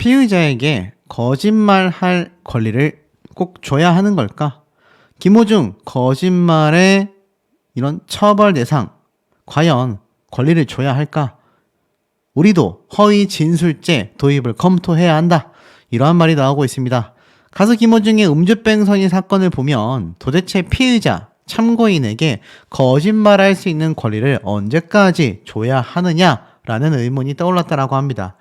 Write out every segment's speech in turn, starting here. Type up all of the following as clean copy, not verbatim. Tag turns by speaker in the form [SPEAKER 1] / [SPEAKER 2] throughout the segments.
[SPEAKER 1] 피의자에게 거짓말할 권리를 꼭 줘야 하는 걸까? 김호중 거짓말의 이런 처벌 대상, 과연 권리를 줘야 할까? 우리도 허위 진술죄 도입을 검토해야 한다. 이러한 말이 나오고 있습니다. 가수 김호중의 음주병선이 사건을 보면 도대체 피의자, 참고인에게 거짓말할 수 있는 권리를 언제까지 줘야 하느냐라는 의문이 떠올랐다라고 합니다.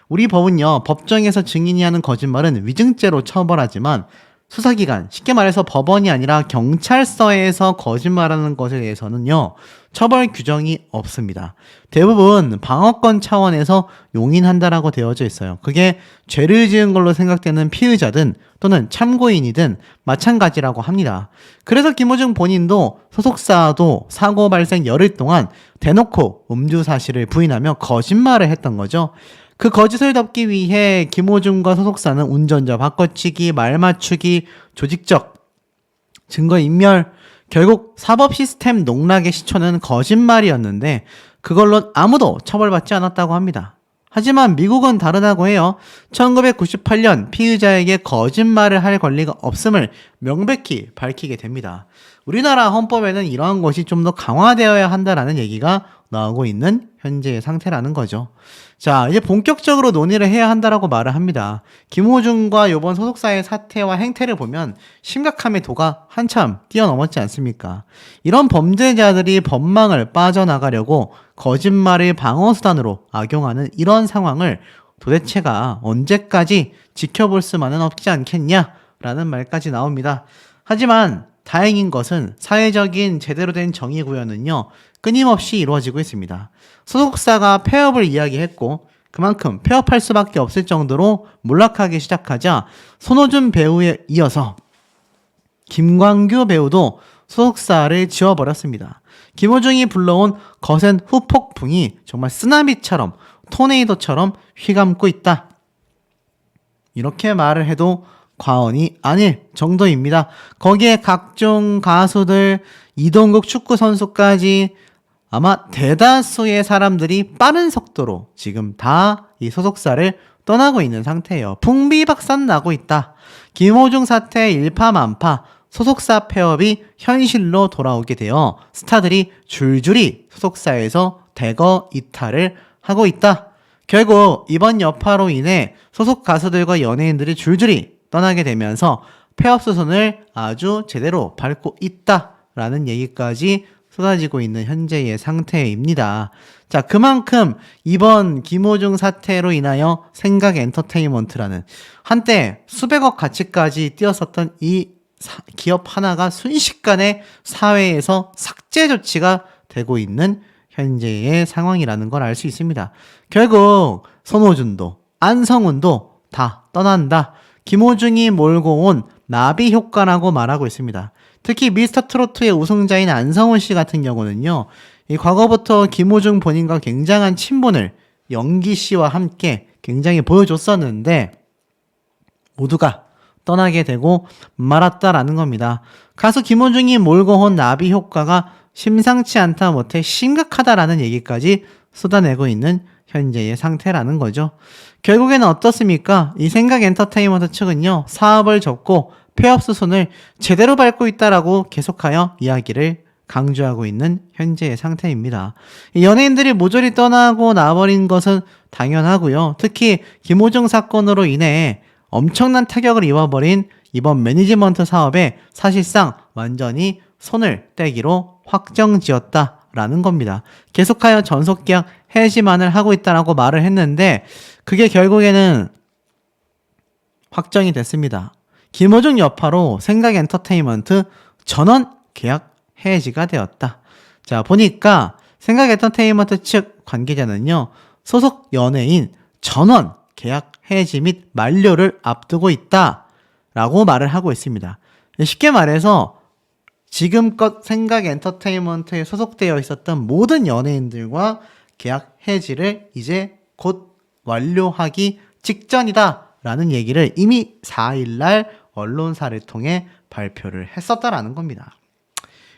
[SPEAKER 1] 우리 법은요, 법정에서 증인이 하는 거짓말은 위증죄로 처벌하지만 수사기관, 쉽게 말해서 법원이 아니라 경찰서에서 거짓말하는 것에 대해서는요, 처벌 규정이 없습니다. 대부분 방어권 차원에서 용인한다라고 되어져 있어요. 그게 죄를 지은 걸로 생각되는 피의자든 또는 참고인이든 마찬가지라고 합니다. 그래서 김호중 본인도 소속사도 사고 발생 열흘 동안 대놓고 음주 사실을 부인하며 거짓말을 했던 거죠. 그 거짓을 덮기 위해 김호중과 소속사는 운전자 바꿔치기, 말 맞추기, 조직적 증거인멸, 결국 사법 시스템 농락의 시초는 거짓말이었는데 그걸로 아무도 처벌받지 않았다고 합니다. 하지만 미국은 다르다고 해요. 1998년 피의자에게 거짓말을 할 권리가 없음을 명백히 밝히게 됩니다. 우리나라 헌법에는 이러한 것이 좀 더 강화되어야 한다라는 얘기가 나오고 있는 현재의 상태라는 거죠. 자, 이제 본격적으로 논의를 해야 한다라고 말을 합니다. 김호중과 이번 소속사의 사태와 행태를 보면 심각함의 도가 한참 뛰어넘었지 않습니까? 이런 범죄자들이 법망을 빠져나가려고 거짓말을 방어수단으로 악용하는 이런 상황을 도대체가 언제까지 지켜볼 수만은 없지 않겠냐라는 말까지 나옵니다. 하지만 다행인 것은 사회적인 제대로 된 정의 구현은요, 끊임없이 이루어지고 있습니다. 소속사가 폐업을 이야기했고 그만큼 폐업할 수밖에 없을 정도로 몰락하기 시작하자 손호준 배우에 이어서 김광규 배우도 소속사를 지워버렸습니다. 김호중이 불러온 거센 후폭풍이 정말 쓰나미처럼 토네이도처럼 휘감고 있다. 이렇게 말을 해도 과언이 아닐 정도입니다. 거기에 각종 가수들, 이동국 축구선수까지 아마 대다수의 사람들이 빠른 속도로 지금 다 이 소속사를 떠나고 있는 상태예요. 풍비박산 나고 있다. 김호중 사태 일파만파, 소속사 폐업이 현실로 돌아오게 되어 스타들이 줄줄이 소속사에서 대거 이탈을 하고 있다. 결국 이번 여파로 인해 소속 가수들과 연예인들이 줄줄이 떠나게 되면서 폐업 수순을 아주 제대로 밟고 있다라는 얘기까지 쏟아지고 있는 현재의 상태입니다. 자, 그만큼 이번 김호중 사태로 인하여 생각 엔터테인먼트라는 한때 수백억 가치까지 뛰었었던 이 기업 하나가 순식간에 사회에서 삭제 조치가 되고 있는 현재의 상황이라는 걸 알 수 있습니다. 결국 손호준도 안성훈도 다 떠난다. 김호중이 몰고 온 나비 효과라고 말하고 있습니다. 특히 미스터 트로트의 우승자인 안성훈 씨 같은 경우는요, 이 과거부터 김호중 본인과 굉장한 친분을 영기 씨와 함께 굉장히 보여줬었는데 모두가 떠나게 되고 말았다라는 겁니다. 가수 김호중이 몰고 온 나비 효과가 심상치 않다 못해 심각하다라는 얘기까지 쏟아내고 있는 현재의 상태라는 거죠. 결국에는 어떻습니까? 이 생각 엔터테인먼트 측은요, 사업을 접고 폐업 수순을 제대로 밟고 있다라고 계속하여 이야기를 강조하고 있는 현재의 상태입니다. 연예인들이 모조리 떠나고 나버린 것은 당연하고요. 특히 김호중 사건으로 인해 엄청난 타격을 입어버린 이번 매니지먼트 사업에 사실상 완전히 손을 떼기로 확정지었다라는 겁니다. 계속하여 전속계약 해지만을 하고 있다라고 말을 했는데 그게 결국에는 확정이 됐습니다. 김호중 여파로 생각 엔터테인먼트 전원 계약 해지가 되었다. 자, 보니까 생각 엔터테인먼트 측 관계자는요, 소속 연예인 전원 계약 해지 및 만료를 앞두고 있다라고 말을 하고 있습니다. 쉽게 말해서 지금껏 생각 엔터테인먼트에 소속되어 있었던 모든 연예인들과 계약 해지를 이제 곧 완료하기 직전이다 라는 얘기를 이미 4일날 언론사를 통해 발표를 했었다라는 겁니다.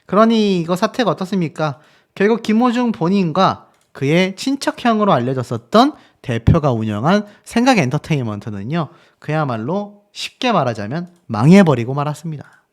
[SPEAKER 1] 그러니 이거 사태가 어떻습니까? 결국 김호중 본인과 그의 친척형으로 알려졌었던 대표가 운영한 생각 엔터테인먼트는요, 그야말로 쉽게 말하자면 망해버리고 말았습니다.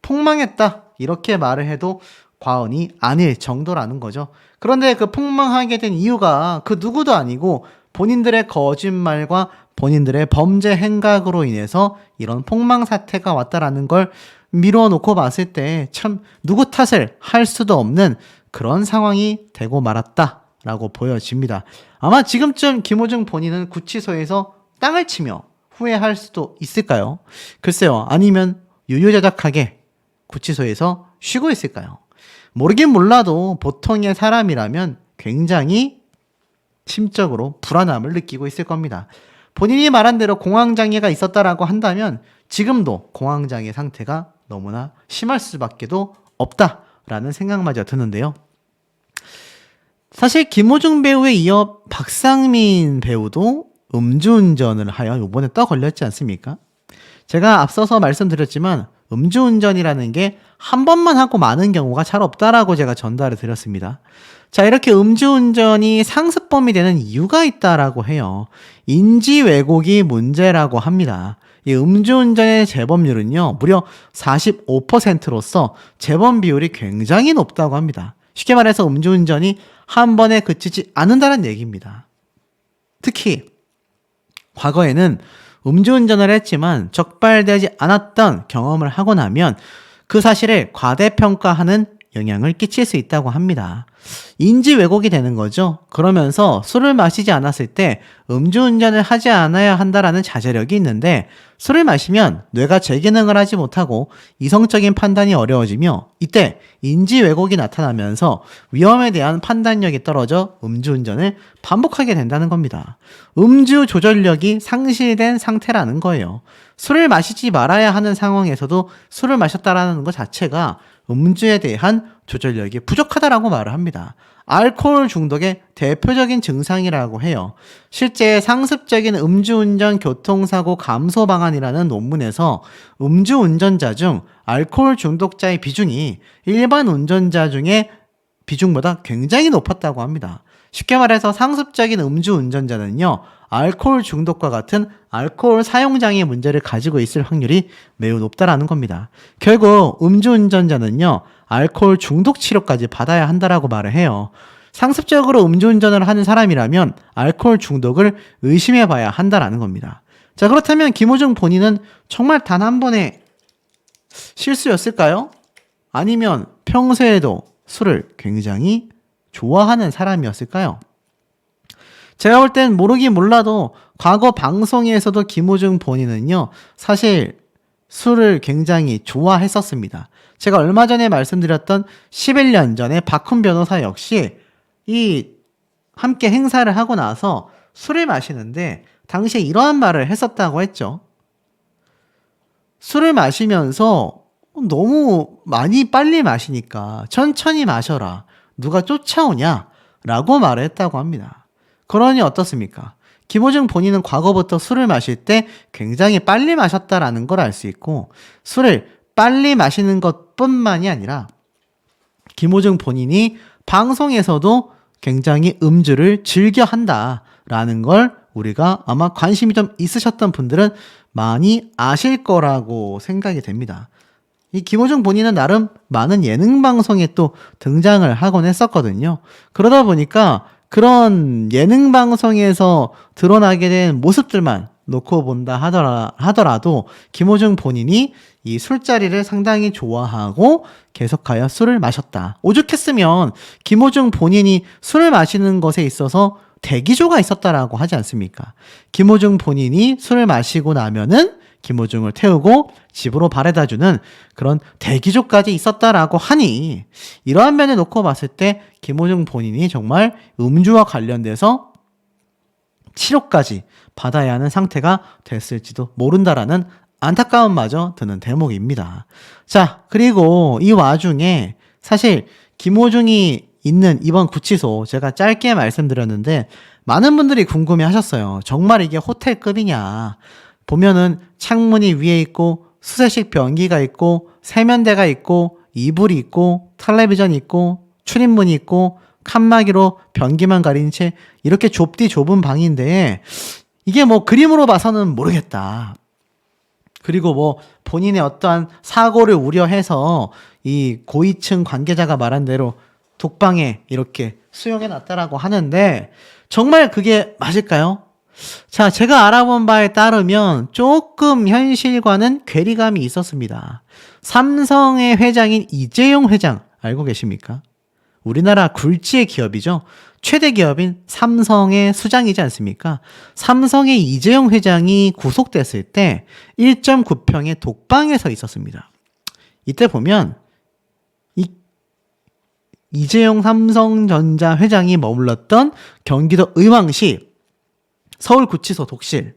[SPEAKER 1] 폭망했다, 이렇게 말을 해도 과언이 아닐 정도라는 거죠. 그런데 그 폭망하게 된 이유가 그 누구도 아니고 본인들의 거짓말과 본인들의 범죄 행각으로 인해서 이런 폭망 사태가 왔다라는 걸 미뤄놓고 봤을 때 참 누구 탓을 할 수도 없는 그런 상황이 되고 말았다라고 보여집니다. 아마 지금쯤 김호중 본인은 구치소에서 땅을 치며 후회할 수도 있을까요? 글쎄요. 아니면 유유자적하게 구치소에서 쉬고 있을까요? 모르긴 몰라도 보통의 사람이라면 굉장히 심적으로 불안함을 느끼고 있을 겁니다. 본인이 말한 대로 공황장애가 있었다라고 한다면 지금도 공황장애 상태가 너무나 심할 수밖에도 없다라는 생각마저 드는데요. 사실 김호중 배우에 이어 박상민 배우도 음주운전을 하여 이번에 또 걸렸지 않습니까? 제가 앞서서 말씀드렸지만 음주운전이라는 게 한 번만 하고 많은 경우가 잘 없다라고 제가 전달을 드렸습니다. 자, 이렇게 음주운전이 상습범이 되는 이유가 있다라고 해요. 인지 왜곡이 문제라고 합니다. 이 음주운전의 재범률은요, 무려 45%로서 재범 비율이 굉장히 높다고 합니다. 쉽게 말해서 음주운전이 한 번에 그치지 않는다는 얘기입니다. 특히 과거에는 음주운전을 했지만 적발되지 않았던 경험을 하고 나면 그 사실을 과대평가하는 영향을 끼칠 수 있다고 합니다. 인지 왜곡이 되는 거죠. 그러면서 술을 마시지 않았을 때 음주운전을 하지 않아야 한다라는 자제력이 있는데 술을 마시면 뇌가 재기능을 하지 못하고 이성적인 판단이 어려워지며 이때 인지 왜곡이 나타나면서 위험에 대한 판단력이 떨어져 음주운전을 반복하게 된다는 겁니다. 음주 조절력이 상실된 상태라는 거예요. 술을 마시지 말아야 하는 상황에서도 술을 마셨다라는 것 자체가 음주에 대한 조절력이 부족하다라고 말을 합니다. 알코올 중독의 대표적인 증상이라고 해요. 실제 상습적인 음주운전 교통사고 감소 방안이라는 논문에서 음주운전자 중 알코올 중독자의 비중이 일반 운전자 중에 비중보다 굉장히 높았다고 합니다. 쉽게 말해서 상습적인 음주운전자는요, 알코올 중독과 같은 알코올 사용장애 문제를 가지고 있을 확률이 매우 높다라는 겁니다. 결국 음주운전자는요, 알코올 중독 치료까지 받아야 한다라고 말을 해요. 상습적으로 음주운전을 하는 사람이라면 알코올 중독을 의심해 봐야 한다라는 겁니다. 자, 그렇다면 김호중 본인은 정말 단 한 번의 실수였을까요? 아니면 평소에도 술을 굉장히 좋아하는 사람이었을까요? 제가 볼 땐 모르긴 몰라도 과거 방송에서도 김호중 본인은요, 사실 술을 굉장히 좋아했었습니다. 제가 얼마 전에 말씀드렸던 11년 전에 박훈 변호사 역시 이 함께 행사를 하고 나서 술을 마시는데 당시에 이러한 말을 했었다고 했죠. 술을 마시면서 너무 많이 빨리 마시니까 천천히 마셔라. 누가 쫓아오냐? 라고 말을 했다고 합니다. 그러니 어떻습니까? 김호중 본인은 과거부터 술을 마실 때 굉장히 빨리 마셨다라는 걸 알 수 있고 술을 빨리 마시는 것뿐만이 아니라 김호중 본인이 방송에서도 굉장히 음주를 즐겨 한다라는 걸 우리가 아마 관심이 좀 있으셨던 분들은 많이 아실 거라고 생각이 됩니다. 이 김호중 본인은 나름 많은 예능 방송에 또 등장을 하곤 했었거든요. 그러다 보니까 그런 예능 방송에서 드러나게 된 모습들만 놓고 본다 하더라도 김호중 본인이 이 술자리를 상당히 좋아하고 계속하여 술을 마셨다. 오죽했으면 김호중 본인이 술을 마시는 것에 있어서 대기조가 있었다라고 하지 않습니까? 김호중 본인이 술을 마시고 나면은 김호중을 태우고 집으로 바래다주는 그런 대기조까지 있었다라고 하니 이러한 면을 놓고 봤을 때 김호중 본인이 정말 음주와 관련돼서 치료까지 받아야 하는 상태가 됐을지도 모른다라는 안타까움마저 드는 대목입니다. 자, 그리고 이 와중에 사실 김호중이 있는 이번 구치소 제가 짧게 말씀드렸는데 많은 분들이 궁금해 하셨어요. 정말 이게 호텔급이냐. 보면은 창문이 위에 있고 수세식 변기가 있고 세면대가 있고 이불이 있고 텔레비전이 있고 출입문이 있고 칸막이로 변기만 가린 채 이렇게 좁디 좁은 방인데 이게 뭐 그림으로 봐서는 모르겠다. 그리고 뭐 본인의 어떠한 사고를 우려해서 이 고위층 관계자가 말한 대로 독방에 이렇게 수용해 놨다라고 하는데 정말 그게 맞을까요? 자, 제가 알아본 바에 따르면 조금 현실과는 괴리감이 있었습니다. 삼성의 회장인 이재용 회장 알고 계십니까? 우리나라 굴지의 기업이죠. 최대 기업인 삼성의 수장이지 않습니까? 삼성의 이재용 회장이 구속됐을 때 1.9평의 독방에서 있었습니다. 이때 보면 이재용 삼성전자 회장이 머물렀던 경기도 의왕시 서울구치소 독실,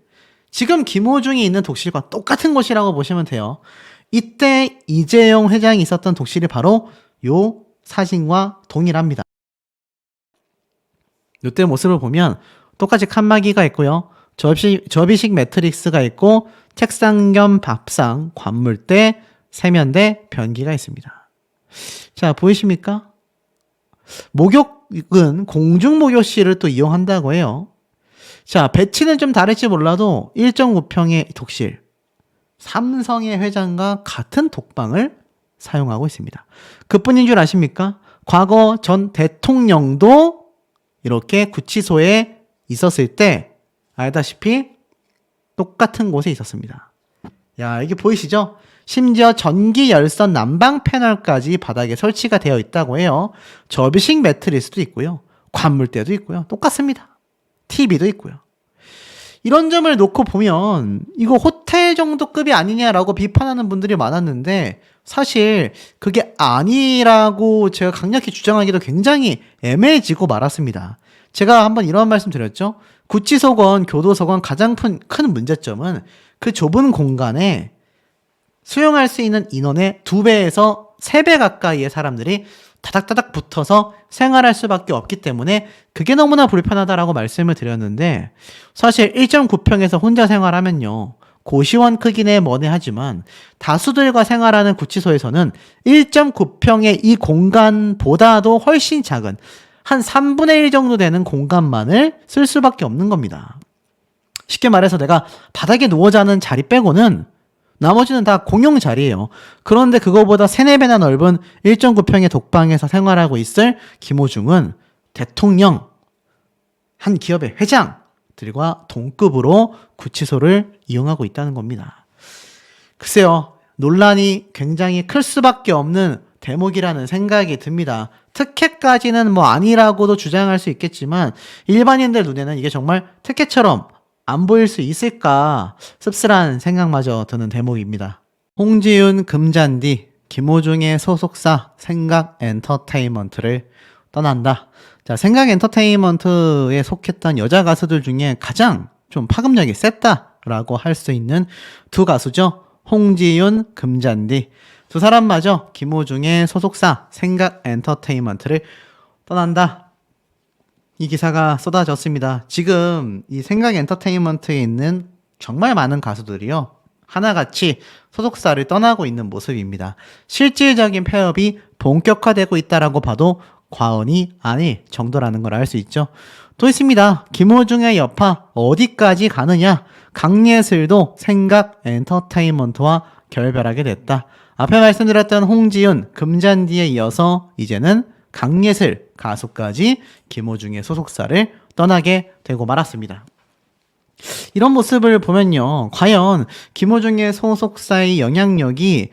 [SPEAKER 1] 지금 김호중이 있는 독실과 똑같은 곳이라고 보시면 돼요. 이때 이재용 회장이 있었던 독실이 바로 요 사진과 동일합니다. 이때 모습을 보면 똑같이 칸막이가 있고요. 접이식 매트릭스가 있고 책상 겸 밥상, 관물대, 세면대, 변기가 있습니다. 자, 보이십니까? 목욕은 공중목욕실을 또 이용한다고 해요. 자, 배치는 좀 다를지 몰라도 1.9평의 독실, 삼성의 회장과 같은 독방을 사용하고 있습니다. 그뿐인 줄 아십니까? 과거 전 대통령도 이렇게 구치소에 있었을 때 알다시피 똑같은 곳에 있었습니다. 야, 이게 보이시죠? 심지어 전기 열선 난방 패널까지 바닥에 설치가 되어 있다고 해요. 접이식 매트리스도 있고요. 관물대도 있고요. 똑같습니다. TV도 있고요. 이런 점을 놓고 보면 이거 호텔 정도 급이 아니냐라고 비판하는 분들이 많았는데 사실 그게 아니라고 제가 강력히 주장하기도 굉장히 애매해지고 말았습니다. 제가 한번 이런 말씀 드렸죠. 구치소건 교도소건 가장 큰 문제점은 그 좁은 공간에 수용할 수 있는 인원의 2배에서 3배 가까이의 사람들이 다닥다닥 붙어서 생활할 수밖에 없기 때문에 그게 너무나 불편하다라고 말씀을 드렸는데 사실 1.9평에서 혼자 생활하면요. 고시원 크기 내 뭐네 하지만 다수들과 생활하는 구치소에서는 1.9평의 이 공간보다도 훨씬 작은 한 3분의 1 정도 되는 공간만을 쓸 수밖에 없는 겁니다. 쉽게 말해서 내가 바닥에 누워 자는 자리 빼고는 나머지는 다 공용 자리예요. 그런데 그거보다 3, 4배나 넓은 1.9평의 독방에서 생활하고 있을 김호중은 대통령, 한 기업의 회장들과 동급으로 구치소를 이용하고 있다는 겁니다. 글쎄요, 논란이 굉장히 클 수밖에 없는 대목이라는 생각이 듭니다. 특혜까지는 뭐 아니라고도 주장할 수 있겠지만 일반인들 눈에는 이게 정말 특혜처럼 안 보일 수 있을까 씁쓸한 생각마저 드는 대목입니다. 홍지윤 금잔디, 김호중의 소속사 생각엔터테인먼트를 떠난다. 자, 생각엔터테인먼트에 속했던 여자 가수들 중에 가장 좀 파급력이 셌다라고 할 수 있는 두 가수죠. 홍지윤, 금잔디. 두 사람마저 김호중의 소속사 생각엔터테인먼트를 떠난다. 이 기사가 쏟아졌습니다. 지금 이 생각엔터테인먼트에 있는 정말 많은 가수들이요. 하나같이 소속사를 떠나고 있는 모습입니다. 실질적인 폐업이 본격화되고 있다라고 봐도 과언이 아닐 정도라는 걸 알 수 있죠. 또 있습니다. 김호중의 여파 어디까지 가느냐? 강예슬도 생각엔터테인먼트와 결별하게 됐다. 앞에 말씀드렸던 홍지윤, 금잔디에 이어서 이제는 강예슬 가수까지 김호중의 소속사를 떠나게 되고 말았습니다. 이런 모습을 보면요. 과연 김호중의 소속사의 영향력이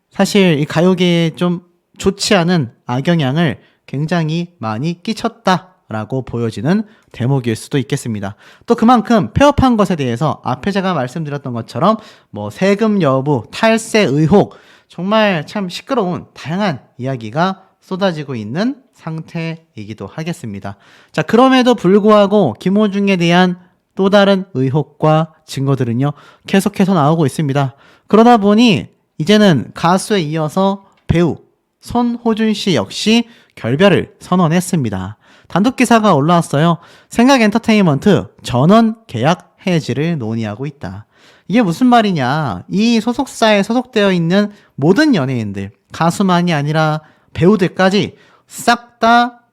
[SPEAKER 1] 사실 이 가요계에 좀 좋지 않은 악영향을 굉장히 많이 끼쳤다라고 보여지는 대목일 수도 있겠습니다. 또 그만큼 폐업한 것에 대해서 앞에 제가 말씀드렸던 것처럼 뭐 세금 여부, 탈세 의혹, 정말 참 시끄러운 다양한 이야기가 쏟아지고 있는 상태이기도 하겠습니다. 자, 그럼에도 불구하고 김호중에 대한 또 다른 의혹과 증거들은요, 계속해서 나오고 있습니다. 그러다 보니 이제는 가수에 이어서 배우 손호준 씨 역시 결별을 선언했습니다. 단독 기사가 올라왔어요. 생각엔터테인먼트 전원 계약 해지를 논의하고 있다. 이게 무슨 말이냐? 이 소속사에 소속되어 있는 모든 연예인들, 가수만이 아니라 배우들까지 싹 다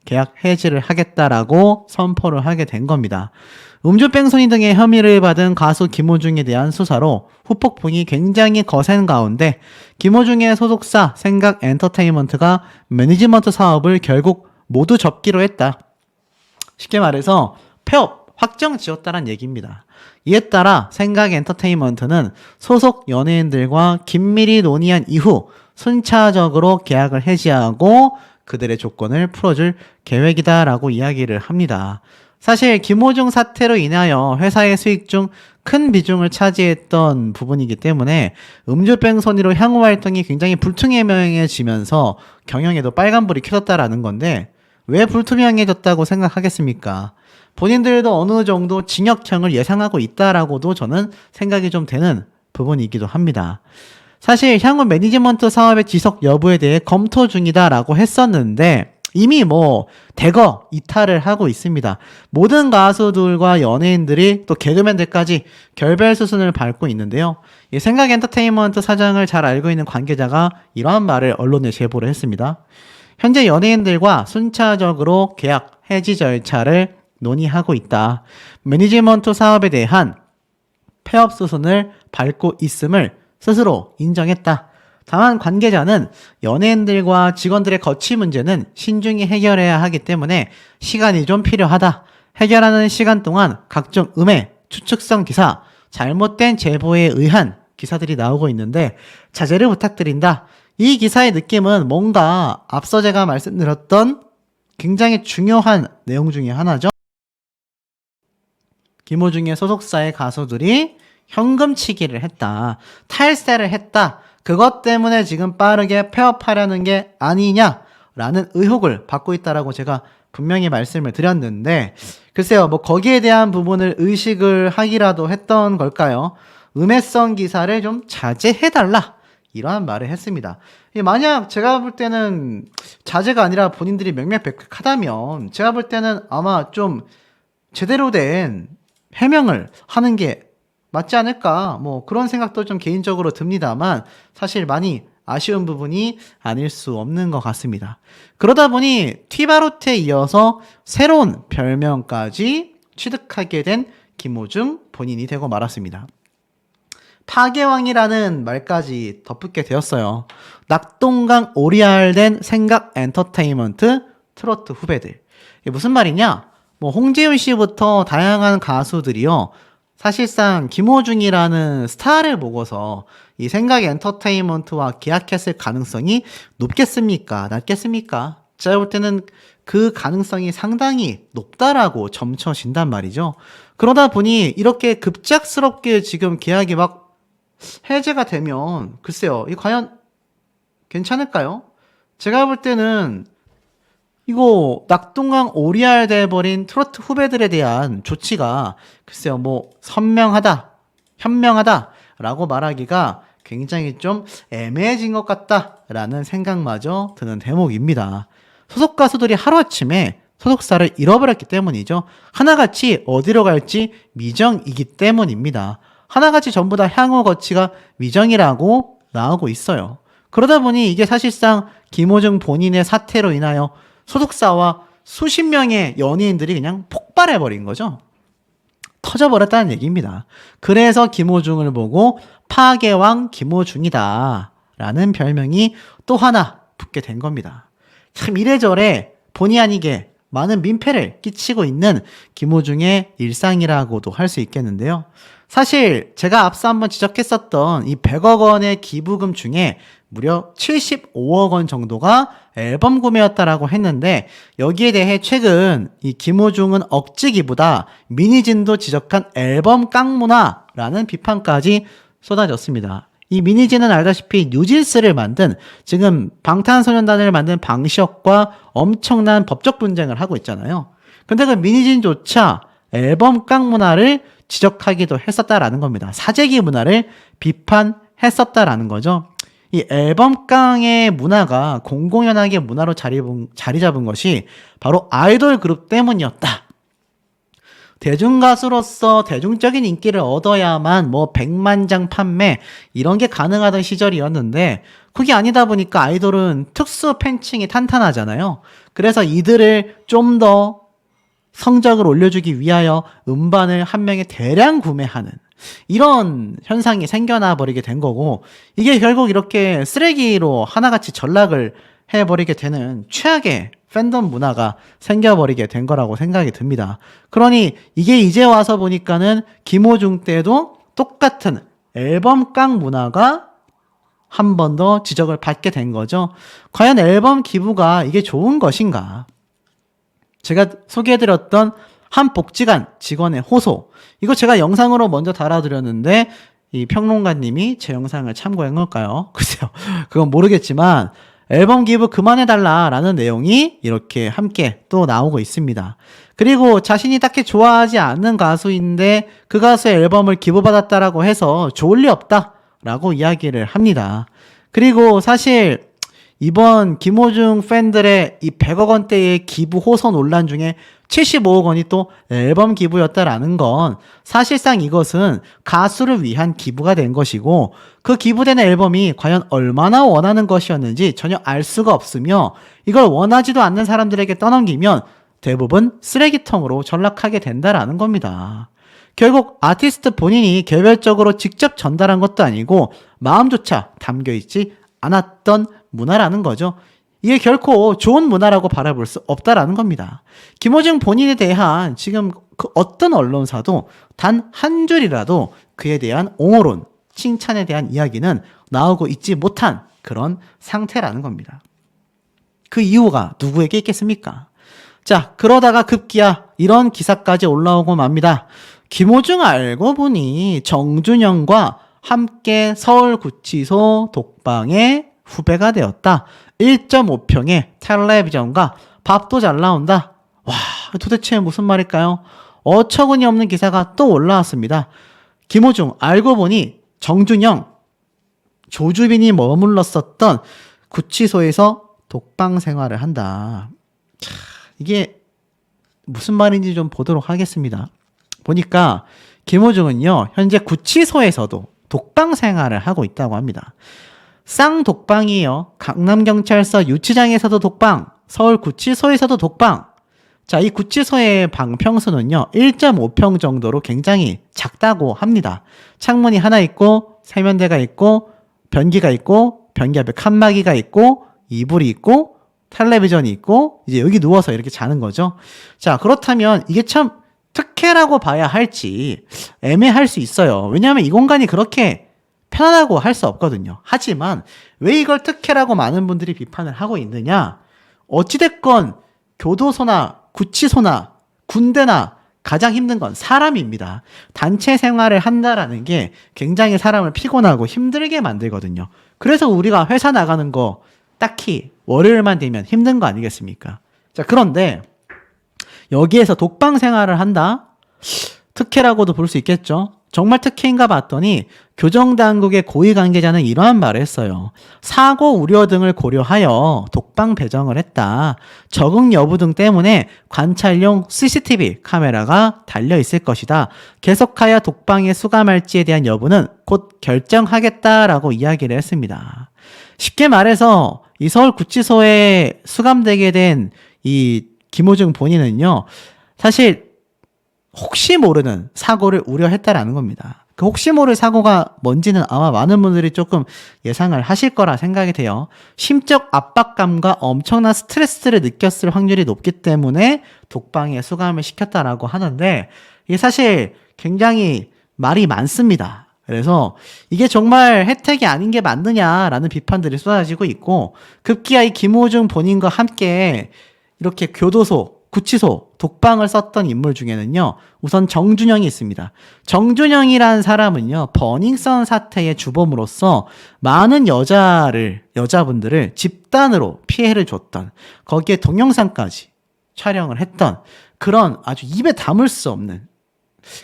[SPEAKER 1] 계약 해지를 하겠다라고 선포를 하게 된 겁니다. 음주뺑소니 등의 혐의를 받은 가수 김호중에 대한 수사로 후폭풍이 굉장히 거센 가운데 김호중의 소속사 생각엔터테인먼트가 매니지먼트 사업을 결국 모두 접기로 했다. 쉽게 말해서 폐업 확정 지었다는 얘기입니다. 이에 따라 생각엔터테인먼트는 소속 연예인들과 긴밀히 논의한 이후 순차적으로 계약을 해지하고 그들의 조건을 풀어줄 계획이다라고 이야기를 합니다. 사실 김호중 사태로 인하여 회사의 수익 중 큰 비중을 차지했던 부분이기 때문에 음주뺑소니로 향후 활동이 굉장히 불투명해지면서 경영에도 빨간불이 켜졌다라는 건데 왜 불투명해졌다고 생각하겠습니까? 본인들도 어느 정도 징역형을 예상하고 있다라고도 저는 생각이 좀 되는 부분이기도 합니다. 사실 향후 매니지먼트 사업의 지속 여부에 대해 검토 중이다라고 했었는데 이미 대거 이탈을 하고 있습니다. 모든 가수들과 연예인들이 또 개그맨들까지 결별 수순을 밟고 있는데요. 이 생각엔터테인먼트 사장을 잘 알고 있는 관계자가 이러한 말을 언론에 제보를 했습니다. 현재 연예인들과 순차적으로 계약 해지 절차를 논의하고 있다. 매니지먼트 사업에 대한 폐업 수순을 밟고 있음을 스스로 인정했다. 다만 관계자는 연예인들과 직원들의 거취 문제는 신중히 해결해야 하기 때문에 시간이 좀 필요하다. 해결하는 시간 동안 각종 음해, 추측성 기사, 잘못된 제보에 의한 기사들이 나오고 있는데 자제를 부탁드린다. 이 기사의 느낌은 뭔가 앞서 제가 말씀드렸던 굉장히 중요한 내용 중에 하나죠. 김호중의 소속사의 가수들이 현금치기를 했다. 탈세를 했다. 그것 때문에 지금 빠르게 폐업하려는 게 아니냐라는 의혹을 받고 있다라고 제가 분명히 말씀을 드렸는데 글쎄요, 거기에 대한 부분을 의식을 하기라도 했던 걸까요? 음해성 기사를 좀 자제해달라. 이러한 말을 했습니다. 만약 제가 볼 때는 자제가 아니라 본인들이 명명백백하다면 제가 볼 때는 아마 좀 제대로 된 해명을 하는 게 맞지 않을까 그런 생각도 좀 개인적으로 듭니다만 사실 많이 아쉬운 부분이 아닐 수 없는 것 같습니다. 그러다 보니 튀바로트에 이어서 새로운 별명까지 취득하게 된 김호중 본인이 되고 말았습니다. 파괴왕이라는 말까지 덧붙게 되었어요. 낙동강 오리알된 생각엔터테인먼트 트로트 후배들. 이게 무슨 말이냐? 홍재윤 씨부터 다양한 가수들이요. 사실상 김호중이라는 스타를 보고서 이 생각엔터테인먼트와 계약했을 가능성이 높겠습니까? 낮겠습니까? 제가 볼 때는 그 가능성이 상당히 높다라고 점쳐진단 말이죠. 그러다 보니 이렇게 급작스럽게 지금 계약이 막 해제가 되면 글쎄요, 이 과연 괜찮을까요? 제가 볼 때는 이거 낙동강 오리알 돼버린 트로트 후배들에 대한 조치가 글쎄요, 선명하다, 현명하다라고 말하기가 굉장히 좀 애매해진 것 같다라는 생각마저 드는 대목입니다. 소속 가수들이 하루아침에 소속사를 잃어버렸기 때문이죠. 하나같이 어디로 갈지 미정이기 때문입니다. 하나같이 전부 다 향후 거치가 미정이라고 나오고 있어요. 그러다 보니 이게 사실상 김호중 본인의 사태로 인하여 소속사와 수십 명의 연예인들이 그냥 폭발해버린 거죠. 터져버렸다는 얘기입니다. 그래서 김호중을 보고 파괴왕 김호중이다 라는 별명이 또 하나 붙게 된 겁니다. 참 이래저래 본의 아니게 많은 민폐를 끼치고 있는 김호중의 일상이라고도 할 수 있겠는데요. 사실 제가 앞서 한번 지적했었던 이 100억 원의 기부금 중에 무려 75억 원 정도가 앨범 구매였다라고 했는데 여기에 대해 최근 이 김호중은 억지 기부다, 미니진도 지적한 앨범 깡문화라는 비판까지 쏟아졌습니다. 이 미니진은 알다시피 뉴진스를 만든, 지금 방탄소년단을 만든 방시혁과 엄청난 법적 분쟁을 하고 있잖아요. 근데 그 미니진조차 앨범 깡문화를 지적하기도 했었다라는 겁니다. 사재기 문화를 비판했었다라는 거죠. 이 앨범 깡의 문화가 공공연하게 문화로 자리 잡은 것이 바로 아이돌 그룹 때문이었다. 대중가수로서 대중적인 인기를 얻어야만 100만 장 판매 이런 게 가능하던 시절이었는데 그게 아니다 보니까 아이돌은 특수 팬층이 탄탄하잖아요. 그래서 이들을 좀 더 성적을 올려주기 위하여 음반을 한 명에 대량 구매하는 이런 현상이 생겨나 버리게 된 거고, 이게 결국 이렇게 쓰레기로 하나같이 전락을 해버리게 되는 최악의 팬덤 문화가 생겨버리게 된 거라고 생각이 듭니다. 그러니 이게 이제 와서 보니까는 김호중 때도 똑같은 앨범 깡 문화가 한 번 더 지적을 받게 된 거죠. 과연 앨범 기부가 이게 좋은 것인가? 제가 소개해드렸던 한 복지관 직원의 호소, 이거 제가 영상으로 먼저 달아드렸는데 이 평론가님이 제 영상을 참고한 걸까요? 글쎄요, 그건 모르겠지만 앨범 기부 그만해달라라는 내용이 이렇게 함께 또 나오고 있습니다. 그리고 자신이 딱히 좋아하지 않는 가수인데 그 가수의 앨범을 기부받았다라고 해서 좋을 리 없다라고 이야기를 합니다. 그리고 사실 이번 김호중 팬들의 이 100억 원대의 기부 호소 논란 중에 75억 원이 또 앨범 기부였다라는 건 사실상 이것은 가수를 위한 기부가 된 것이고, 그 기부되는 앨범이 과연 얼마나 원하는 것이었는지 전혀 알 수가 없으며, 이걸 원하지도 않는 사람들에게 떠넘기면 대부분 쓰레기통으로 전락하게 된다라는 겁니다. 결국 아티스트 본인이 개별적으로 직접 전달한 것도 아니고 마음조차 담겨있지 않았던 문화라는 거죠. 이게 결코 좋은 문화라고 바라볼 수 없다라는 겁니다. 김호중 본인에 대한 지금 그 어떤 언론사도 단 한 줄이라도 그에 대한 옹호론, 칭찬에 대한 이야기는 나오고 있지 못한 그런 상태라는 겁니다. 그 이유가 누구에게 있겠습니까? 자, 그러다가 급기야 이런 기사까지 올라오고 맙니다. 김호중 알고 보니 정준영과 함께 서울구치소 독방의 후배가 되었다. 1.5평의 텔레비전과 밥도 잘 나온다. 와, 도대체 무슨 말일까요? 어처구니 없는 기사가 또 올라왔습니다. 김호중 알고 보니 정준영, 조주빈이 머물렀었던 구치소에서 독방 생활을 한다. 이게 무슨 말인지 좀 보도록 하겠습니다. 보니까 김호중은요, 현재 구치소에서도 독방 생활을 하고 있다고 합니다. 쌍독방이에요. 강남경찰서 유치장에서도 독방, 서울구치소에서도 독방. 자, 이 구치소의 방 평수는요 1.5평 정도로 굉장히 작다고 합니다. 창문이 하나 있고, 세면대가 있고, 변기가 있고, 변기 앞에 칸막이가 있고, 이불이 있고, 텔레비전이 있고, 이제 여기 누워서 이렇게 자는 거죠. 자, 그렇다면 이게 참 특혜라고 봐야 할지 애매할 수 있어요. 왜냐하면 이 공간이 그렇게 편하다고 할 수 없거든요. 하지만 왜 이걸 특혜라고 많은 분들이 비판을 하고 있느냐? 어찌됐건 교도소나 구치소나 군대나 가장 힘든 건 사람입니다. 단체 생활을 한다라는 게 굉장히 사람을 피곤하고 힘들게 만들거든요. 그래서 우리가 회사 나가는 거 딱히 월요일만 되면 힘든 거 아니겠습니까? 자, 그런데 여기에서 독방 생활을 한다? 특혜라고도 볼 수 있겠죠. 정말 특혜인가 봤더니 교정당국의 고위 관계자는 이러한 말을 했어요. 사고 우려 등을 고려하여 독방 배정을 했다. 적응 여부 등 때문에 관찰용 CCTV 카메라가 달려 있을 것이다. 계속하여 독방에 수감할지에 대한 여부는 곧 결정하겠다라고 이야기를 했습니다. 쉽게 말해서 이 서울구치소에 수감되게 된 이 김호중 본인은요, 사실 혹시 모르는 사고를 우려했다라는 겁니다. 그 혹시 모를 사고가 뭔지는 아마 많은 분들이 조금 예상을 하실 거라 생각이 돼요. 심적 압박감과 엄청난 스트레스를 느꼈을 확률이 높기 때문에 독방에 수감을 시켰다라고 하는데, 이게 사실 굉장히 말이 많습니다. 그래서 이게 정말 혜택이 아닌 게 맞느냐라는 비판들이 쏟아지고 있고, 급기야 이 김호중 본인과 함께 이렇게 교도소, 구치소, 독방을 썼던 인물 중에는요, 우선 정준영이 있습니다. 정준영이라는 사람은요, 버닝썬 사태의 주범으로서 많은 여자분들을 집단으로 피해를 줬던, 거기에 동영상까지 촬영을 했던 그런 아주 입에 담을 수 없는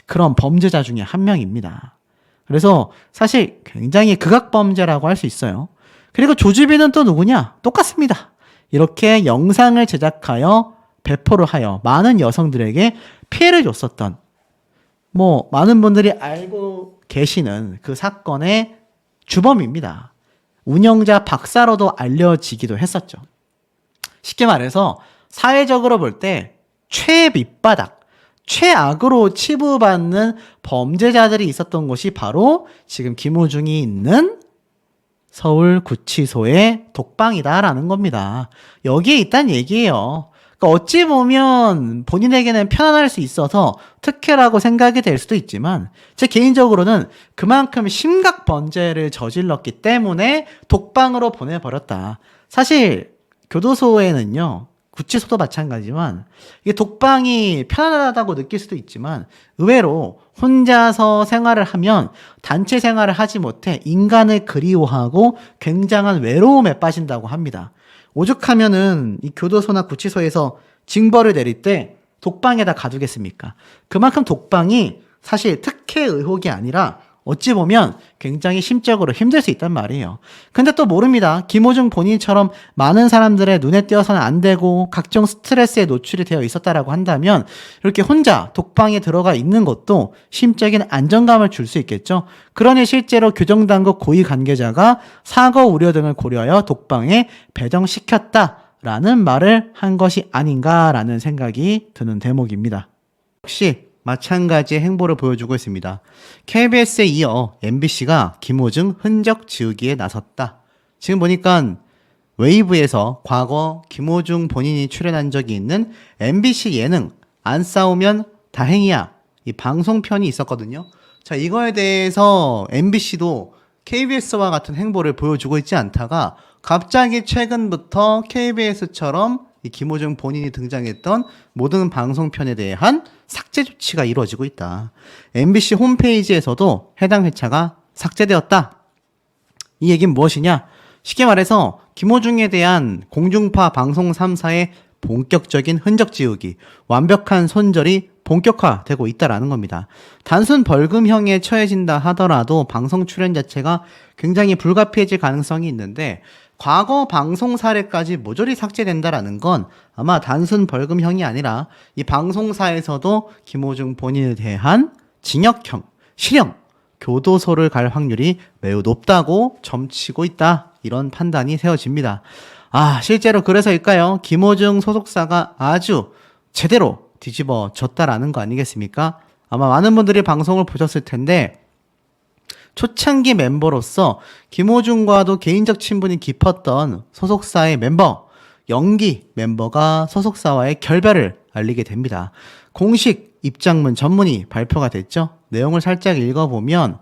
[SPEAKER 1] 그런 범죄자 중에 한 명입니다. 그래서 사실 굉장히 극악범죄라고 할 수 있어요. 그리고 조주빈은 또 누구냐? 똑같습니다. 이렇게 영상을 제작하여 배포를 하여 많은 여성들에게 피해를 줬었던, 많은 분들이 알고 계시는 그 사건의 주범입니다. 운영자 박사로도 알려지기도 했었죠. 쉽게 말해서 사회적으로 볼 때 최밑바닥, 최악으로 치부받는 범죄자들이 있었던 곳이 바로 지금 김호중이 있는 서울구치소의 독방이다라는 겁니다. 여기에 있다는 얘기예요. 그러니까 어찌 보면 본인에게는 편안할 수 있어서 특혜라고 생각이 될 수도 있지만 제 개인적으로는 그만큼 심각 범죄를 저질렀기 때문에 독방으로 보내버렸다. 사실 교도소에는요, 구치소도 마찬가지지만 이게 독방이 편안하다고 느낄 수도 있지만 의외로 혼자서 생활을 하면 단체 생활을 하지 못해 인간을 그리워하고 굉장한 외로움에 빠진다고 합니다. 오죽하면은 이 교도소나 구치소에서 징벌을 내릴 때 독방에다 가두겠습니까? 그만큼 독방이 사실 특혜 의혹이 아니라 어찌 보면 굉장히 심적으로 힘들 수 있단 말이에요. 근데 또 모릅니다. 김호중 본인처럼 많은 사람들의 눈에 띄어서는 안 되고 각종 스트레스에 노출이 되어 있었다라고 한다면 이렇게 혼자 독방에 들어가 있는 것도 심적인 안정감을 줄 수 있겠죠. 그러니 실제로 교정당국 고위 관계자가 사고 우려 등을 고려하여 독방에 배정시켰다라는 말을 한 것이 아닌가라는 생각이 드는 대목입니다. 역시 마찬가지의 행보를 보여주고 있습니다. KBS에 이어 MBC가 김호중 흔적 지우기에 나섰다. 지금 보니까 웨이브에서 과거 김호중 본인이 출연한 적이 있는 MBC 예능 안 싸우면 다행이야, 이 방송편이 있었거든요. 자, 이거에 대해서 MBC도 KBS와 같은 행보를 보여주고 있지 않다가 갑자기 최근부터 KBS처럼 이 김호중 본인이 등장했던 모든 방송편에 대한 삭제 조치가 이루어지고 있다. MBC 홈페이지에서도 해당 회차가 삭제되었다. 이 얘기는 무엇이냐? 쉽게 말해서 김호중에 대한 공중파 방송 3사의 본격적인 흔적 지우기, 완벽한 손절이 본격화되고 있다라는 겁니다. 단순 벌금형에 처해진다 하더라도 방송 출연 자체가 굉장히 불가피해질 가능성이 있는데 과거 방송 사례까지 모조리 삭제된다라는 건 아마 단순 벌금형이 아니라 이 방송사에서도 김호중 본인에 대한 징역형, 실형, 교도소를 갈 확률이 매우 높다고 점치고 있다. 이런 판단이 세워집니다. 실제로 그래서일까요? 김호중 소속사가 아주 제대로 뒤집어졌다라는 거 아니겠습니까? 아마 많은 분들이 방송을 보셨을 텐데 초창기 멤버로서 김호중과도 개인적 친분이 깊었던 소속사의 멤버, 영기 멤버가 소속사와의 결별을 알리게 됩니다. 공식 입장문 전문이 발표가 됐죠. 내용을 살짝 읽어보면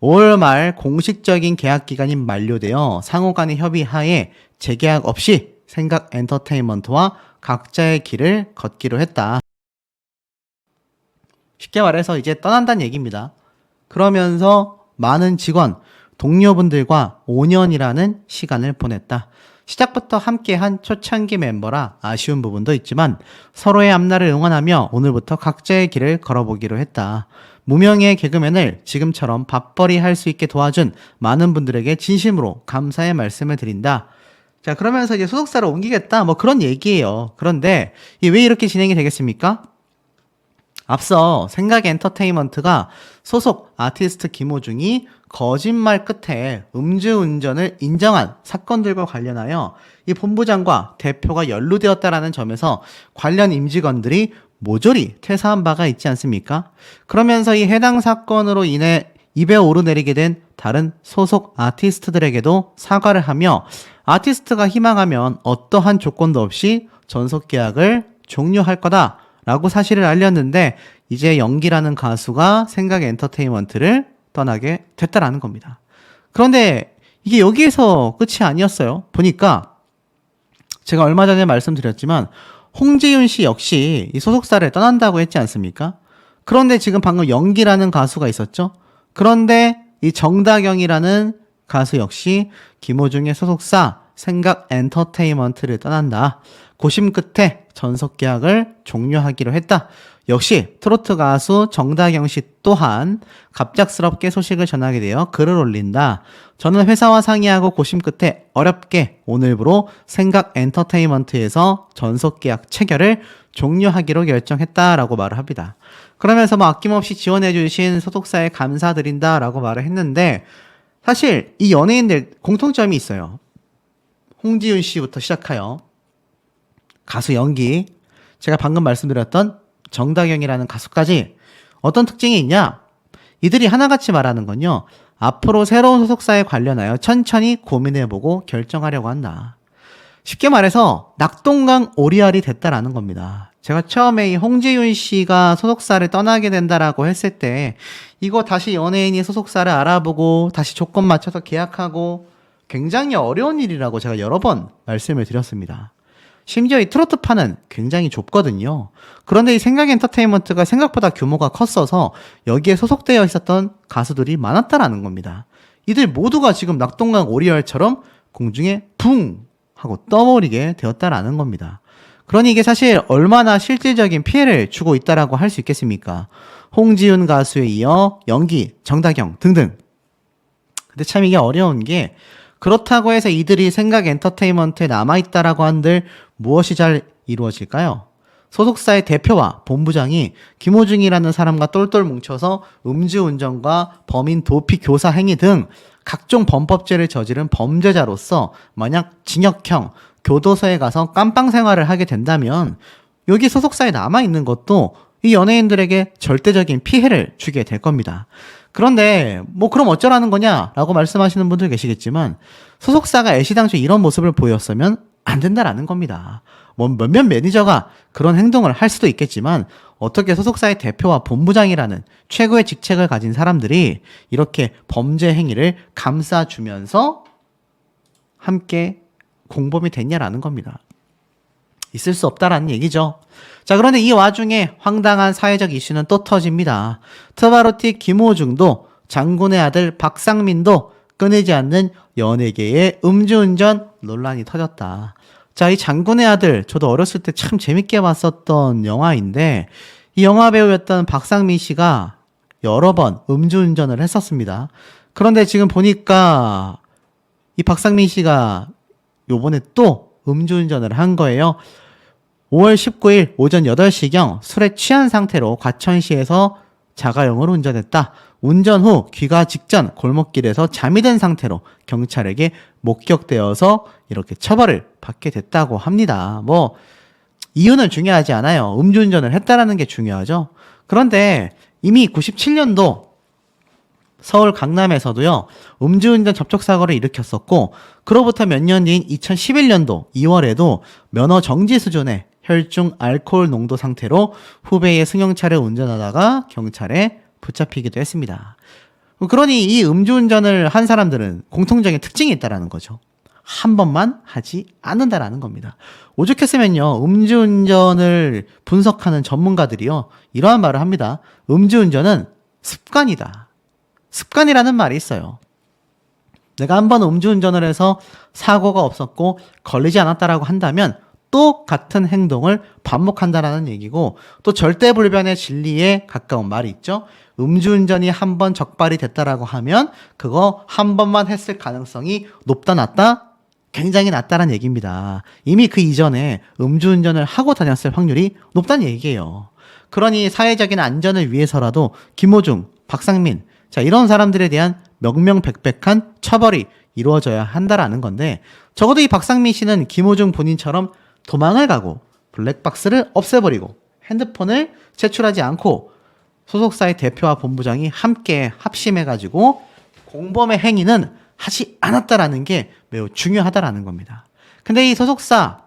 [SPEAKER 1] 5월 말 공식적인 계약 기간이 만료되어 상호 간의 협의하에 재계약 없이 생각 엔터테인먼트와 각자의 길을 걷기로 했다. 쉽게 말해서 이제 떠난다는 얘기입니다. 그러면서 많은 직원, 동료분들과 5년이라는 시간을 보냈다. 시작부터 함께한 초창기 멤버라 아쉬운 부분도 있지만 서로의 앞날을 응원하며 오늘부터 각자의 길을 걸어보기로 했다. 무명의 개그맨을 지금처럼 밥벌이 할 수 있게 도와준 많은 분들에게 진심으로 감사의 말씀을 드린다. 자, 그러면서 이제 소속사를 옮기겠다, 뭐 그런 얘기예요. 그런데 왜 이렇게 진행이 되겠습니까? 앞서 생각 엔터테인먼트가 소속 아티스트 김호중이 거짓말 끝에 음주운전을 인정한 사건들과 관련하여 이 본부장과 대표가 연루되었다라는 점에서 관련 임직원들이 모조리 퇴사한 바가 있지 않습니까? 그러면서 이 해당 사건으로 인해 입에 오르내리게 된 다른 소속 아티스트들에게도 사과를 하며 아티스트가 희망하면 어떠한 조건도 없이 전속 계약을 종료할 거다 라고 사실을 알렸는데 이제 영기라는 가수가 생각 엔터테인먼트를 떠나게 됐다라는 겁니다. 그런데 이게 여기에서 끝이 아니었어요. 보니까 제가 얼마 전에 말씀드렸지만 홍지윤 씨 역시 이 소속사를 떠난다고 했지 않습니까? 그런데 지금 방금 영기라는 가수가 있었죠. 그런데 이 정다경이라는 가수 역시 김호중의 소속사 생각 엔터테인먼트를 떠난다. 고심 끝에 전속 계약을 종료하기로 했다. 역시 트로트 가수 정다경 씨 또한 갑작스럽게 소식을 전하게 되어 글을 올린다. 저는 회사와 상의하고 고심 끝에 어렵게 오늘부로 생각 엔터테인먼트에서 전속 계약 체결을 종료하기로 결정했다라고 말을 합니다. 그러면서 아낌없이 지원해주신 소속사에 감사드린다라고 말을 했는데 사실 이 연예인들 공통점이 있어요. 홍지윤 씨부터 시작하여 가수 연기, 제가 방금 말씀드렸던 정다경이라는 가수까지 어떤 특징이 있냐? 이들이 하나같이 말하는 건요. 앞으로 새로운 소속사에 관련하여 천천히 고민해보고 결정하려고 한다. 쉽게 말해서 낙동강 오리알이 됐다라는 겁니다. 제가 처음에 이 홍지윤 씨가 소속사를 떠나게 된다라고 했을 때 이거 다시 연예인이 소속사를 알아보고 다시 조건 맞춰서 계약하고 굉장히 어려운 일이라고 제가 여러 번 말씀을 드렸습니다. 심지어 이 트로트판은 굉장히 좁거든요. 그런데 이 생각 엔터테인먼트가 생각보다 규모가 컸어서 여기에 소속되어 있었던 가수들이 많았다라는 겁니다. 이들 모두가 지금 낙동강 오리알처럼 공중에 붕 하고 떠버리게 되었다라는 겁니다. 그러니 이게 사실 얼마나 실질적인 피해를 주고 있다라고 할 수 있겠습니까? 홍지윤 가수에 이어 연기, 정다경 등등. 근데 참 이게 어려운 게 그렇다고 해서 이들이 생각 엔터테인먼트에 남아있다라고 한들 무엇이 잘 이루어질까요? 소속사의 대표와 본부장이 김호중이라는 사람과 똘똘 뭉쳐서 음주운전과 범인 도피 교사 행위 등 각종 범법죄를 저지른 범죄자로서 만약 징역형 교도소에 가서 깜빵 생활을 하게 된다면 여기 소속사에 남아있는 것도 이 연예인들에게 절대적인 피해를 주게 될 겁니다. 그런데 뭐 그럼 어쩌라는 거냐라고 말씀하시는 분들 계시겠지만 소속사가 애시당초 이런 모습을 보였으면 안 된다라는 겁니다. 뭐 몇몇 매니저가 그런 행동을 할 수도 있겠지만 어떻게 소속사의 대표와 본부장이라는 최고의 직책을 가진 사람들이 이렇게 범죄 행위를 감싸주면서 함께 공범이 됐냐라는 겁니다. 있을 수 없다라는 얘기죠. 자, 그런데 이 와중에 황당한 사회적 이슈는 또 터집니다. 트바로티 김호중도 장군의 아들 박상민도 끊이지 않는 연예계의 음주운전 논란이 터졌다. 자, 이 장군의 아들, 저도 어렸을 때 참 재밌게 봤었던 영화인데 이 영화 배우였던 박상민 씨가 여러 번 음주운전을 했었습니다. 그런데 지금 보니까 이 박상민 씨가 요번에 또 음주운전을 한 거예요. 5월 19일 오전 8시경 술에 취한 상태로 과천시에서 자가용을 운전했다. 운전 후 귀가 직전 골목길에서 잠이 든 상태로 경찰에게 목격되어서 이렇게 처벌을 받게 됐다고 합니다. 뭐 이유는 중요하지 않아요. 음주운전을 했다라는 게 중요하죠. 그런데 이미 97년도 서울 강남에서도요, 음주운전 접촉사고를 일으켰었고, 그로부터 몇 년 뒤인 2011년도 2월에도 면허 정지 수준의 혈중 알코올 농도 상태로 후배의 승용차를 운전하다가 경찰에 붙잡히기도 했습니다. 그러니 이 음주운전을 한 사람들은 공통적인 특징이 있다라는 거죠. 한 번만 하지 않는다라는 겁니다. 오죽했으면요, 음주운전을 분석하는 전문가들이요, 이러한 말을 합니다. 음주운전은 습관이다. 습관이라는 말이 있어요. 내가 한번 음주운전을 해서 사고가 없었고 걸리지 않았다라고 한다면 또 같은 행동을 반복한다라는 얘기고, 또 절대불변의 진리에 가까운 말이 있죠. 음주운전이 한 번 적발이 됐다라고 하면 그거 한 번만 했을 가능성이 높다 낮다? 굉장히 낮다라는 얘기입니다. 이미 그 이전에 음주운전을 하고 다녔을 확률이 높다는 얘기예요. 그러니 사회적인 안전을 위해서라도 김호중, 박상민, 자, 이런 사람들에 대한 명명백백한 처벌이 이루어져야 한다라는 건데, 적어도 이 박상민 씨는 김호중 본인처럼 도망을 가고 블랙박스를 없애버리고 핸드폰을 제출하지 않고 소속사의 대표와 본부장이 함께 합심해가지고 공범의 행위는 하지 않았다라는 게 매우 중요하다라는 겁니다. 근데 이 소속사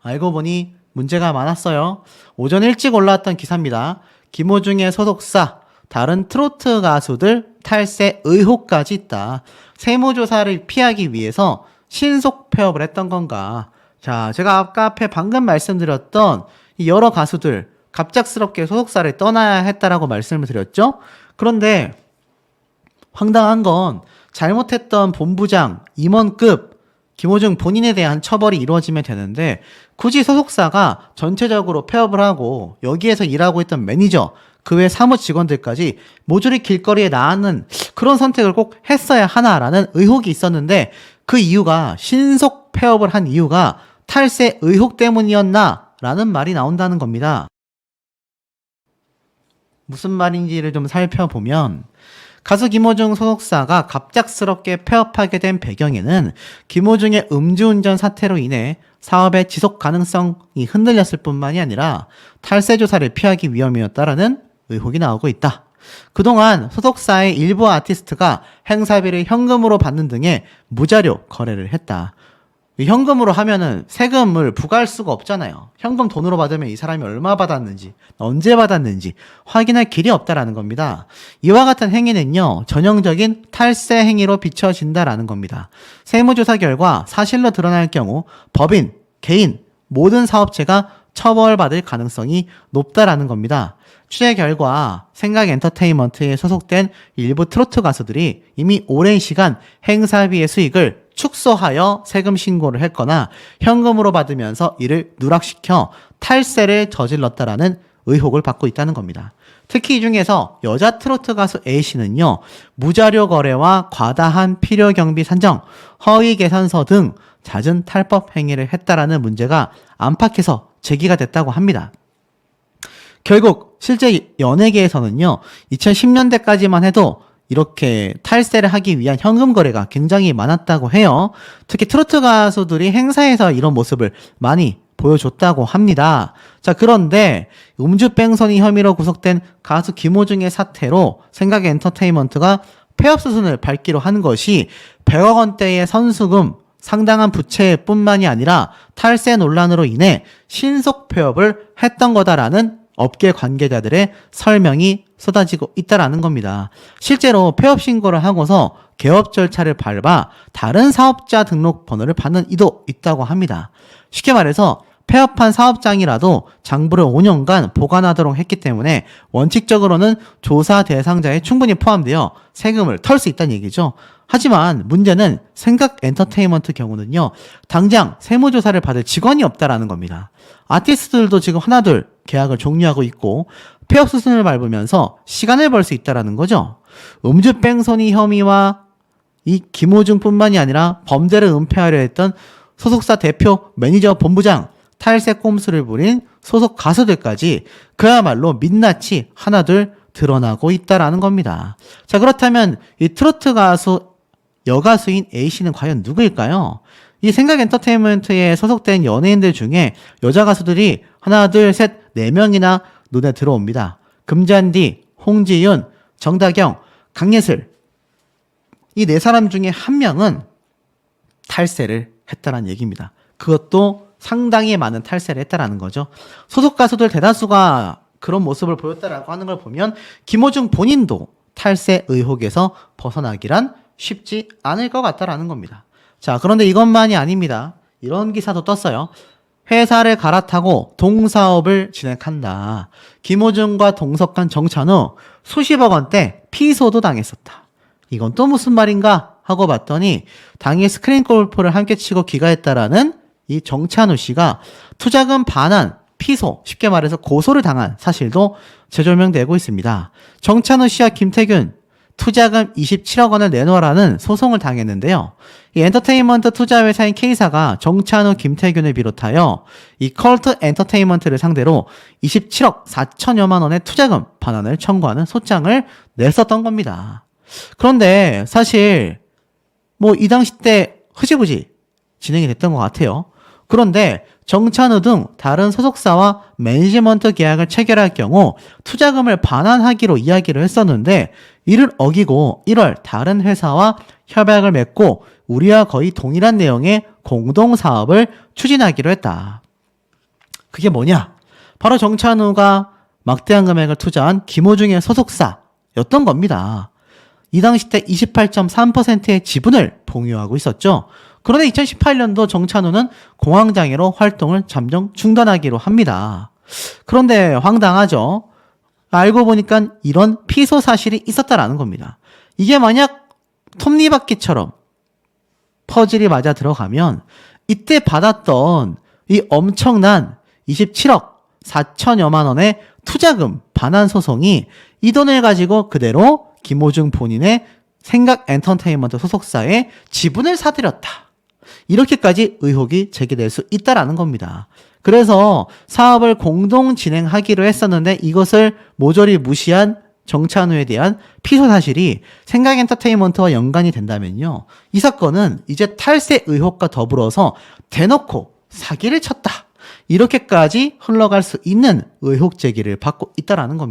[SPEAKER 1] 알고 보니 문제가 많았어요. 오전 일찍 올라왔던 기사입니다. 김호중의 소속사 다른 트로트 가수들 탈세 의혹까지 있다. 세무조사를 피하기 위해서 신속 폐업을 했던 건가? 자, 제가 아까 앞에 방금 말씀드렸던 이 여러 가수들 갑작스럽게 소속사를 떠나야 했다라고 말씀을 드렸죠? 그런데 황당한 건 잘못했던 본부장, 임원급 김호중 본인에 대한 처벌이 이루어지면 되는데 굳이 소속사가 전체적으로 폐업을 하고 여기에서 일하고 있던 매니저, 그 외 사무 직원들까지 모조리 길거리에 나가는 그런 선택을 꼭 했어야 하나라는 의혹이 있었는데, 그 이유가 신속 폐업을 한 이유가 탈세 의혹 때문이었나라는 말이 나온다는 겁니다. 무슨 말인지를 좀 살펴보면 가수 김호중 소속사가 갑작스럽게 폐업하게 된 배경에는 김호중의 음주운전 사태로 인해 사업의 지속 가능성이 흔들렸을 뿐만이 아니라 탈세 조사를 피하기 위함이었다라는 의혹이 나오고 있다. 그동안 소속사의 일부 아티스트가 행사비를 현금으로 받는 등의 무자료 거래를 했다. 현금으로 하면은 세금을 부과할 수가 없잖아요. 현금 돈으로 받으면 이 사람이 얼마 받았는지, 언제 받았는지 확인할 길이 없다라는 겁니다. 이와 같은 행위는요, 전형적인 탈세 행위로 비춰진다라는 겁니다. 세무조사 결과 사실로 드러날 경우 법인, 개인, 모든 사업체가 처벌받을 가능성이 높다라는 겁니다. 취재 결과 생각엔터테인먼트에 소속된 일부 트로트 가수들이 이미 오랜 시간 행사비의 수익을 축소하여 세금 신고를 했거나 현금으로 받으면서 이를 누락시켜 탈세를 저질렀다라는 의혹을 받고 있다는 겁니다. 특히 이 중에서 여자 트로트 가수 A씨는요, 무자료 거래와 과다한 필요 경비 산정, 허위 계산서 등 잦은 탈법 행위를 했다라는 문제가 안팎에서 제기가 됐다고 합니다. 결국 실제 연예계에서는요, 2010년대까지만 해도 이렇게 탈세를 하기 위한 현금 거래가 굉장히 많았다고 해요. 특히 트로트 가수들이 행사에서 이런 모습을 많이 보여줬다고 합니다. 자, 그런데 음주뺑소니 혐의로 구속된 가수 김호중의 사태로 생각엔터테인먼트가 폐업 수순을 밟기로 한 것이 100억 원대의 선수금, 상당한 부채뿐만이 아니라 탈세 논란으로 인해 신속 폐업을 했던 거다라는 업계 관계자들의 설명이 쏟아지고 있다라는 겁니다. 실제로 폐업 신고를 하고서 개업 절차를 밟아 다른 사업자 등록 번호를 받는 이도 있다고 합니다. 쉽게 말해서 폐업한 사업장이라도 장부를 5년간 보관하도록 했기 때문에 원칙적으로는 조사 대상자에 충분히 포함되어 세금을 털 수 있다는 얘기죠. 하지만 문제는 생각엔터테인먼트 경우는요, 당장 세무조사를 받을 직원이 없다라는 겁니다. 아티스트들도 지금 하나둘 계약을 종료하고 있고 폐업 수순을 밟으면서 시간을 벌 수 있다라는 거죠. 음주뺑소니 혐의와 이 김호중뿐만이 아니라 범죄를 은폐하려 했던 소속사 대표, 매니저, 본부장, 탈세 꼼수를 부린 소속 가수들까지 그야말로 민낯이 하나둘 드러나고 있다라는 겁니다. 자, 그렇다면 이 트로트 가수 여가수인 A씨는 과연 누구일까요? 이 생각엔터테인먼트에 소속된 연예인들 중에 여자 가수들이 하나, 둘, 셋, 4명이나 눈에 들어옵니다. 금잔디, 홍지윤, 정다경, 강예슬. 이 4사람 중에 한 명은 탈세를 했다는 얘기입니다. 그것도 상당히 많은 탈세를 했다라는 거죠. 소속 가수들 대다수가 그런 모습을 보였다라고 하는 걸 보면 김호중 본인도 탈세 의혹에서 벗어나기란 쉽지 않을 것 같다라는 겁니다. 자, 그런데 이것만이 아닙니다. 이런 기사도 떴어요. 회사를 갈아타고 동사업을 진행한다. 김호중과 동석한 정찬우 수십억 원대 피소도 당했었다. 이건 또 무슨 말인가 하고 봤더니 당일 스크린 골프를 함께 치고 귀가했다라는 이 정찬우 씨가 투자금 반환, 피소, 쉽게 말해서 고소를 당한 사실도 재조명되고 있습니다. 정찬우 씨와 김태균 투자금 27억 원을 내놓으라는 소송을 당했는데요. 이 엔터테인먼트 투자회사인 K사가 정찬우, 김태균을 비롯하여 이 컬트 엔터테인먼트를 상대로 27억 4천여만 원의 투자금 반환을 청구하는 소장을 냈었던 겁니다. 그런데 사실 뭐 이 당시 때 흐지부지 진행이 됐던 것 같아요. 그런데 정찬우 등 다른 소속사와 매니지먼트 계약을 체결할 경우 투자금을 반환하기로 이야기를 했었는데 이를 어기고 1월 다른 회사와 협약을 맺고 우리와 거의 동일한 내용의 공동사업을 추진하기로 했다. 그게 뭐냐? 바로 정찬우가 막대한 금액을 투자한 김호중의 소속사였던 겁니다. 이 당시 때 28.3%의 지분을 공유하고 있었죠. 그런데 2018년도 정찬우는 공황장애로 활동을 잠정 중단하기로 합니다. 그런데 황당하죠. 알고 보니까 이런 피소 사실이 있었다라는 겁니다. 이게 만약 톱니바퀴처럼 퍼즐이 맞아 들어가면 이때 받았던 이 엄청난 27억 4천여만 원의 투자금 반환 소송이 이 돈을 가지고 그대로 김호중 본인의 생각엔터테인먼트 소속사에 지분을 사들였다. 이렇게까지 의혹이 제기될 수 있다라는 겁니다. 그래서 사업을 공동 진행하기로 했었는데 이것을 모조리 무시한 정찬우에 대한 피소 사실이 생각엔터테인먼트와 연관이 된다면요. 이 사건은 이제 탈세 의혹과 더불어서 대놓고 사기를 쳤다. 이렇게까지 흘러갈 수 있는 의혹 제기를 받고 있다라는 겁니다.